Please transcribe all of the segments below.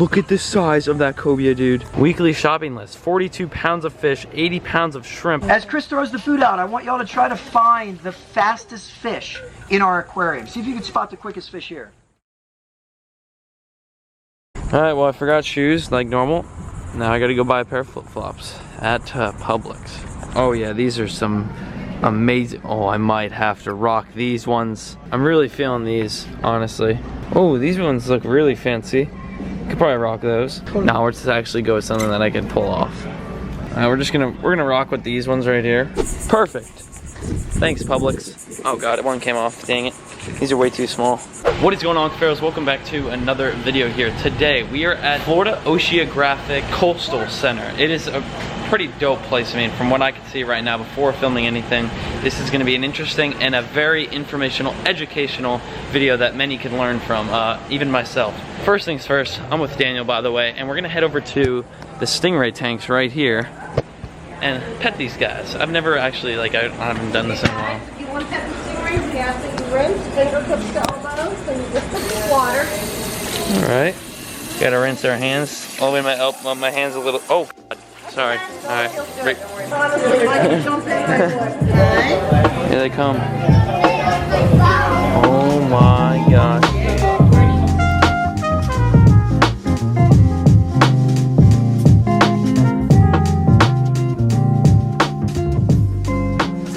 Look at the size of that cobia, dude. Weekly shopping list, 42 pounds of fish, 80 pounds of shrimp. As Chris throws the food out, I want y'all to try to find the fastest fish in our aquarium. See if you can spot the quickest fish here. All right, well, I forgot shoes like normal. Now I gotta go buy a pair of flip-flops at Publix. Oh yeah, these are some amazing, oh, I might have to rock these ones. I'm really feeling these, honestly. Oh, these ones look really fancy. Could probably rock those. Now we're just actually go with something that I can pull off. We're gonna rock with these ones right here. Perfect. Thanks, Publix. Oh god, one came off, dang it. These are way too small. What is going on, Cuffaros? Welcome back to another video here. Today, we are at Florida Oceanographic Coastal Center. It is a pretty dope place. I mean, from what I can see right now before filming anything, this is gonna be an interesting and a very informational, educational video that many can learn from, even myself. First things first, I'm with Daniel, by the way, and we're gonna head over to the Stingray tanks right here and pet these guys. I've never actually, like, I haven't done this in a while. You want to pet the stingrays? We ask that you rinse, fingertips to elbows, then you just put the water. Alright. Gotta rinse our hands. Oh, wait, my hand's a little, oh, sorry. Alright. Honestly, I can jump in right away. Here they come. Oh my gosh.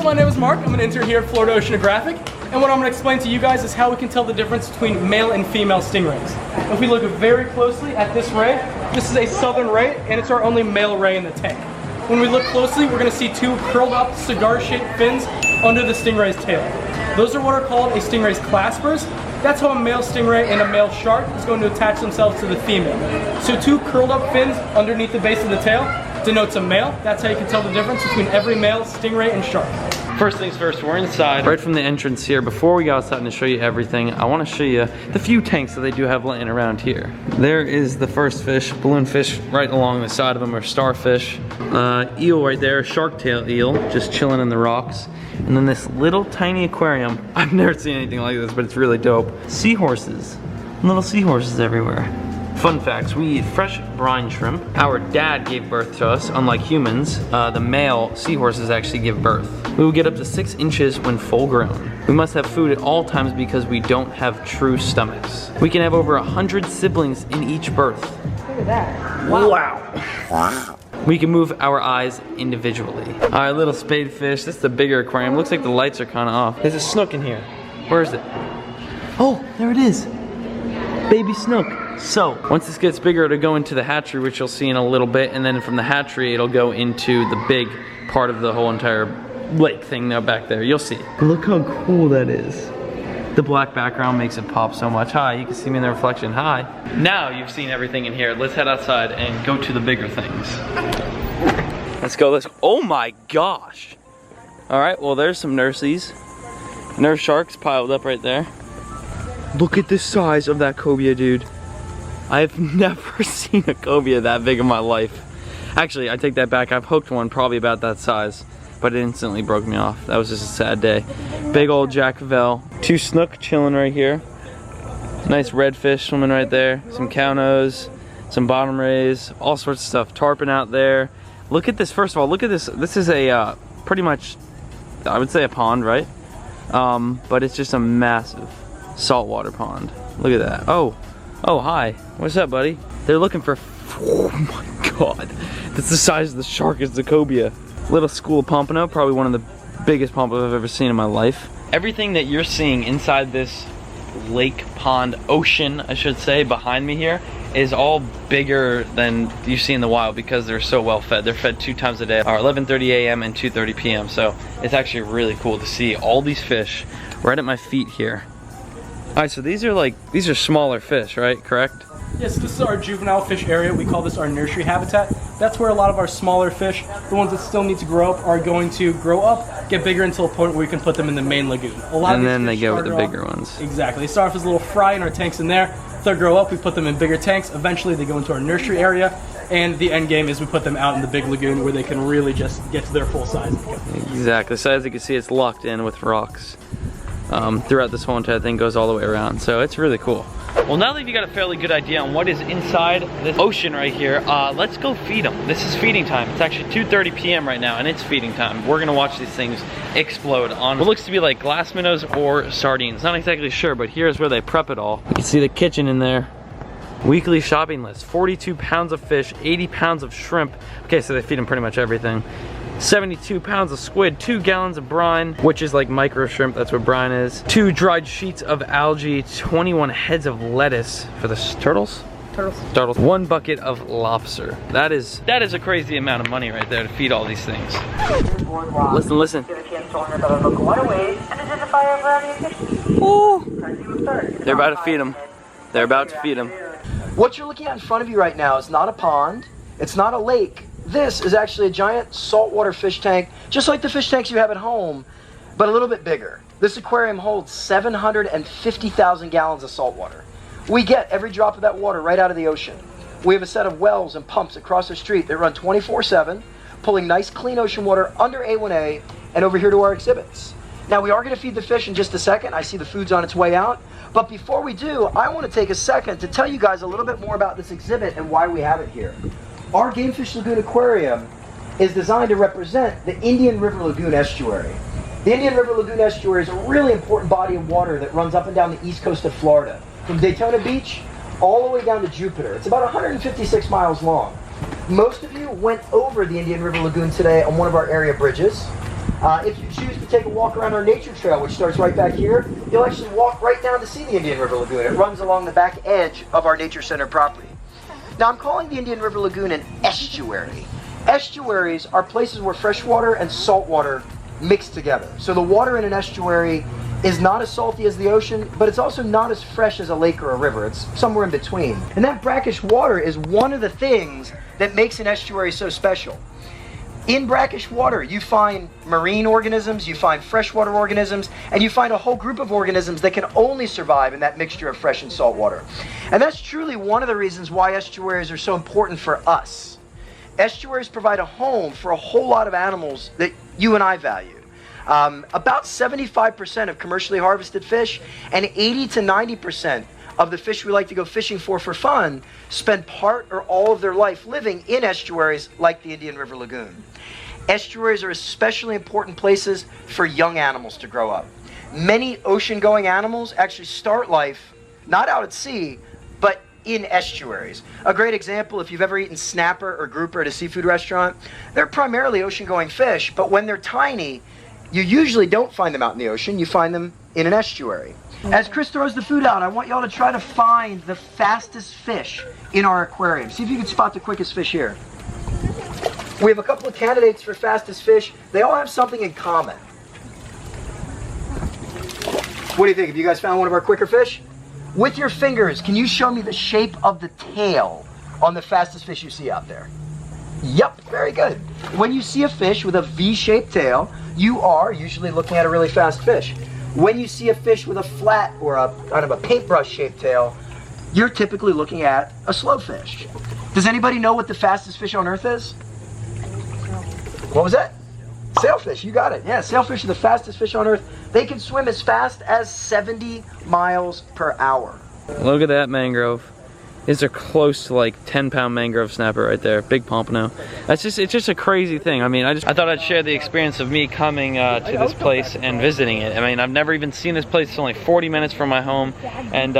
My name is Mark. I'm an intern here at Florida Oceanographic, and what I'm going to explain to you guys is how we can tell the difference between male and female stingrays. If we look very closely at this ray, this is a southern ray, and it's our only male ray in the tank. When we look closely, we're going to see two curled up cigar-shaped fins under the stingray's tail. Those are what are called a stingray's claspers. That's how a male stingray and a male shark is going to attach themselves to the female. So two curled up fins underneath the base of the tail denotes a male. That's how you can tell the difference between every male stingray and shark. First things first, we're inside. Right from the entrance here, before we go outside and show you everything, I want to show you the few tanks that they do have laying around here. There is the first fish, balloon fish right along the side of them, or starfish. Eel right there, shark tail eel, just chilling in the rocks. And then this little tiny aquarium. I've never seen anything like this, but it's really dope. Seahorses, little seahorses everywhere. Fun facts, we eat fresh brine shrimp. Our dad gave birth to us, unlike humans. The male seahorses actually give birth. We will get up to 6 inches when full grown. We must have food at all times because we don't have true stomachs. We can have over 100 siblings in each birth. Look at that. Wow. We can move our eyes individually. All right, little spadefish. This is the bigger aquarium. Looks like the lights are kind of off. There's a snook in here. Where is it? Oh, there it is. Baby snook. So, once this gets bigger, it'll go into the hatchery, which you'll see in a little bit, and then from the hatchery, it'll go into the big part of the whole entire lake thing now back there. You'll see. Look how cool that is. The black background makes it pop so much. Hi, you can see me in the reflection. Hi. Now you've seen everything in here. Let's head outside and go to the bigger things. Let's go. Oh my gosh. All right, well, there's some nurseries. Nurse sharks piled up right there. Look at the size of that cobia, dude. I've never seen a cobia that big in my life. Actually, I take that back. I've hooked one probably about that size, but it instantly broke me off. That was just a sad day. Big old Jackavel. 2 snook chilling right here. Nice redfish swimming right there. Some cow nose, some bottom rays, all sorts of stuff. Tarpon out there. Look at this, first of all, look at this. This is a pretty much, I would say a pond, right? But it's just a massive saltwater pond. Look at that. Oh, hi. What's up, buddy? They're looking for, oh my god. That's the size of the shark is the cobia. Little school of pompano, probably one of the biggest pompano I've ever seen in my life. Everything that you're seeing inside this lake, pond, ocean, I should say, behind me here, is all bigger than you see in the wild because they're so well fed. They're fed 2 times a day, or 11:30 a.m. and 2:30 p.m. So it's actually really cool to see all these fish right at my feet here. All right, so these are smaller fish, right? Correct? Yes, this is our juvenile fish area. We call this our nursery habitat. That's where a lot of our smaller fish, the ones that still need to grow up, are going to grow up, get bigger until a point where we can put them in the main lagoon. And then they go with the bigger ones. Exactly. They start off as little fry in our tanks in there. If they grow up, we put them in bigger tanks. Eventually, they go into our nursery area. And the end game is we put them out in the big lagoon where they can really just get to their full size. Exactly. So as you can see, it's locked in with rocks. Throughout this whole entire thing, goes all the way around. So it's really cool. Well, now that you got a fairly good idea on what is inside this ocean right here, let's go feed them. This is feeding time. It's actually 2:30 p.m. right now, and it's feeding time. We're gonna watch these things explode on what looks to be like glass minnows or sardines. Not exactly sure, but here's where they prep it all. You can see the kitchen in there. Weekly shopping list, 42 pounds of fish, 80 pounds of shrimp. Okay, so they feed them pretty much everything. 72 pounds of squid, 2 gallons of brine, which is like micro shrimp, that's what brine is. 2 dried sheets of algae, 21 heads of lettuce for the turtles? Turtles. 1 bucket of lobster. That is a crazy amount of money right there to feed all these things. Listen. Ooh. They're about to feed them. They're about to feed them. What you're looking at in front of you right now is not a pond, it's not a lake. This is actually a giant saltwater fish tank, just like the fish tanks you have at home, but a little bit bigger. This aquarium holds 750,000 gallons of salt water. We get every drop of that water right out of the ocean. We have a set of wells and pumps across the street that run 24/7, pulling nice clean ocean water under A1A and over here to our exhibits. Now we are going to feed the fish in just a second. I see the food's on its way out. But before we do, I want to take a second to tell you guys a little bit more about this exhibit and why we have it here. Our Gamefish Lagoon Aquarium is designed to represent the Indian River Lagoon Estuary. The Indian River Lagoon Estuary is a really important body of water that runs up and down the east coast of Florida, from Daytona Beach all the way down to Jupiter. It's about 156 miles long. Most of you went over the Indian River Lagoon today on one of our area bridges. If you choose to take a walk around our nature trail, which starts right back here, you'll actually walk right down to see the Indian River Lagoon. It runs along the back edge of our nature center property. Now I'm calling the Indian River Lagoon an estuary. Estuaries are places where freshwater and saltwater mix together. So the water in an estuary is not as salty as the ocean, but it's also not as fresh as a lake or a river. It's somewhere in between. And that brackish water is one of the things that makes an estuary so special. In brackish water, you find marine organisms, you find freshwater organisms, and you find a whole group of organisms that can only survive in that mixture of fresh and salt water. And that's truly one of the reasons why estuaries are so important for us. Estuaries provide a home for a whole lot of animals that you and I value. About 75% of commercially harvested fish and 80 to 90% of the fish we like to go fishing for fun spend part or all of their life living in estuaries like the Indian River Lagoon. Estuaries are especially important places for young animals to grow up. Many ocean-going animals actually start life not out at sea, but in estuaries. A great example, if you've ever eaten snapper or grouper at a seafood restaurant, they're primarily ocean-going fish, but when they're tiny, you usually don't find them out in the ocean, you find them in an estuary. As Chris throws the food out, I want y'all to try to find the fastest fish in our aquarium. See if you can spot the quickest fish here. We have a couple of candidates for fastest fish. They all have something in common. What do you think? Have you guys found one of our quicker fish? With your fingers, can you show me the shape of the tail on the fastest fish you see out there? Yep, very good. When you see a fish with a V-shaped tail, you are usually looking at a really fast fish. When you see a fish with a flat or a kind of a paintbrush-shaped tail, you're typically looking at a slow fish. Does anybody know what the fastest fish on Earth is? What was that? Sailfish, you got it. Yeah, sailfish are the fastest fish on Earth. They can swim as fast as 70 miles per hour. Look at that mangrove. These are close to like 10-pound mangrove snapper right there. Big pompano. It's just a crazy thing. I mean, I thought I'd share the experience of me coming to this place and visiting it. I mean, I've never even seen this place. It's only 40 minutes from my home, and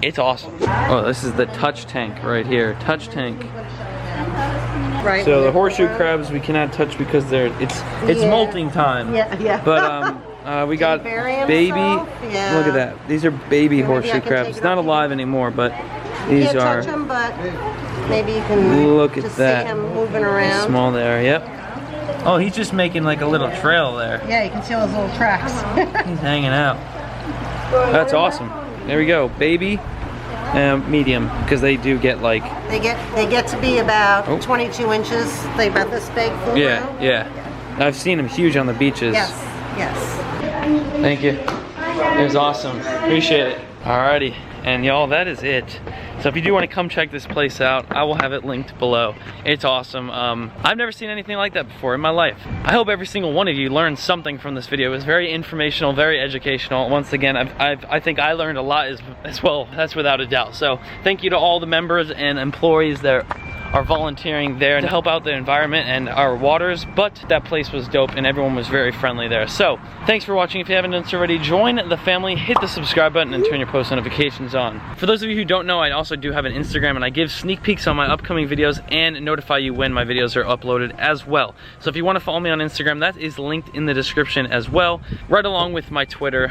it's awesome. Oh, this is the touch tank right here. Touch tank. Right. So the horseshoe crabs we cannot touch because it's molting time. Yeah. But we got baby. Yeah. Look at that. These are baby horseshoe crabs. Not alive anymore, but these are. Can't touch them, but maybe you can look at just that. see him moving around. Small there. Yep. Oh, he's just making like a little trail there. Yeah, you can see those little tracks. He's hanging out. That's awesome. There we go. Baby. Medium, because they do get like they get to be about 22 inches. They're about this big. Yeah. I've seen them huge on the beaches. Yes. Thank you. It was awesome. Appreciate it. Alrighty, and y'all, that is it. So if you do want to come check this place out, I will have it linked below. It's awesome. I've never seen anything like that before in my life. I hope every single one of you learned something from this video. It was very informational, very educational. Once again, I think I learned a lot as well. That's without a doubt. So thank you to all the members and employees that are volunteering there to help out the environment and our waters, but that place was dope and everyone was very friendly there. So thanks for watching. If you haven't done so already, join the family, hit the subscribe button, and turn your post notifications on. For those of you who don't know, I also do have an Instagram, and I give sneak peeks on my upcoming videos and notify you when my videos are uploaded as well. So if you want to follow me on Instagram, that is linked in the description as well, right along with my Twitter.